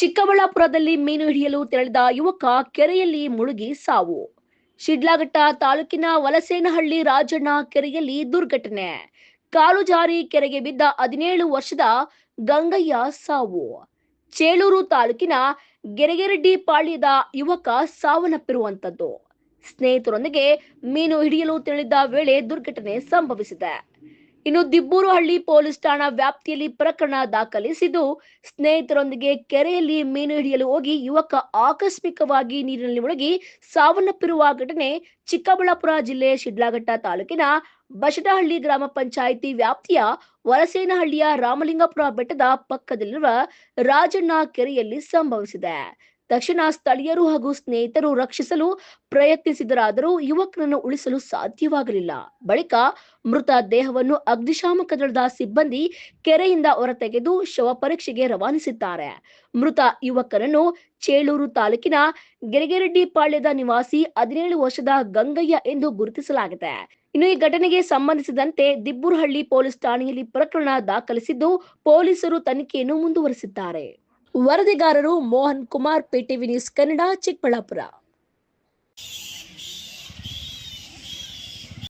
ಚಿಕ್ಕಬಳ್ಳಾಪುರದಲ್ಲಿ ಮೀನು ಹಿಡಿಯಲು ತೆರಳಿದ ಯುವಕ ಕೆರೆಯಲ್ಲಿ ಮುಳುಗಿ ಸಾವು. ಶಿಡ್ಲಘಟ್ಟ ತಾಲೂಕಿನ ವಲಸೇನಹಳ್ಳಿ ರಾಜಣ್ಣ ಕೆರೆಯಲ್ಲಿ ದುರ್ಘಟನೆ. ಕಾಲು ಜಾರಿ ಕೆರೆಗೆ ಬಿದ್ದ 17 ವರ್ಷದ ಗಂಗಯ್ಯ ಸಾವು. ಚೇಳೂರು ತಾಲೂಕಿನ ಗೆರೆಗೆರೆಡ್ಡಿ ಪಾಳ್ಯದ ಯುವಕ ಸಾವನ್ನಪ್ಪಿರುವಂತದ್ದು. ಸ್ನೇಹಿತರೊಂದಿಗೆ ಮೀನು ಹಿಡಿಯಲು ತೆರಳಿದ್ದ ವೇಳೆ ದುರ್ಘಟನೆ ಸಂಭವಿಸಿದೆ. ಇನ್ನು ದಿಬ್ಬೂರುಹಳ್ಳಿ ಪೊಲೀಸ್ ಠಾಣಾ ವ್ಯಾಪ್ತಿಯಲ್ಲಿ ಪ್ರಕರಣ ದಾಖಲಿಸಿದ್ದು, ಸ್ನೇಹಿತರೊಂದಿಗೆ ಕೆರೆಯಲ್ಲಿ ಮೀನು ಹಿಡಿಯಲು ಹೋಗಿ ಯುವಕ ಆಕಸ್ಮಿಕವಾಗಿ ನೀರಿನಲ್ಲಿ ಮುಳುಗಿ ಸಾವನ್ನಪ್ಪಿರುವ ಘಟನೆ ಚಿಕ್ಕಬಳ್ಳಾಪುರ ಜಿಲ್ಲೆ ಶಿಡ್ಲಘಟ್ಟ ತಾಲೂಕಿನ ಬಶಟಹಳ್ಳಿ ಗ್ರಾಮ ಪಂಚಾಯಿತಿ ವ್ಯಾಪ್ತಿಯ ವಲಸೇನಹಳ್ಳಿಯ ರಾಮಲಿಂಗಪುರ ಬೆಟ್ಟದ ಪಕ್ಕದಲ್ಲಿರುವ ರಾಜಣ್ಣ ಕೆರೆಯಲ್ಲಿ ಸಂಭವಿಸಿದೆ. ತಕ್ಷಣ ಸ್ಥಳೀಯರು ಹಾಗೂ ಸ್ನೇಹಿತರು ರಕ್ಷಿಸಲು ಪ್ರಯತ್ನಿಸಿದರಾದರೂ ಯುವಕನನ್ನು ಉಳಿಸಲು ಸಾಧ್ಯವಾಗಲಿಲ್ಲ. ಬಳಿಕ ಮೃತ ದೇಹವನ್ನು ಅಗ್ನಿಶಾಮಕ ದಳದ ಸಿಬ್ಬಂದಿ ಕೆರೆಯಿಂದ ಹೊರತೆಗೆದು ಶವ ಪರೀಕ್ಷೆಗೆ ರವಾನಿಸಿದ್ದಾರೆ. ಮೃತ ಯುವಕನನ್ನು ಚೇಳೂರು ತಾಲೂಕಿನ ಗೆರೆಗೆರೆಡ್ಡಿ ಪಾಳ್ಯದ ನಿವಾಸಿ 17 ವರ್ಷದ ಗಂಗಯ್ಯ ಎಂದು ಗುರುತಿಸಲಾಗಿದೆ. ಇನ್ನು ಈ ಘಟನೆಗೆ ಸಂಬಂಧಿಸಿದಂತೆ ದಿಬ್ಬೂರುಹಳ್ಳಿ ಪೊಲೀಸ್ ಠಾಣೆಯಲ್ಲಿ ಪ್ರಕರಣ ದಾಖಲಿಸಿದ್ದು, ಪೊಲೀಸರು ತನಿಖೆಯನ್ನು ಮುಂದುವರೆಸಿದ್ದಾರೆ. ವರದಿಗಾರರು ಮೋಹನ್ ಕುಮಾರ್, ಪಿಟಿವಿ ನ್ಯೂಸ್ ಕನ್ನಡ, ಚಿಕ್ಕಬಳ್ಳಾಪುರ.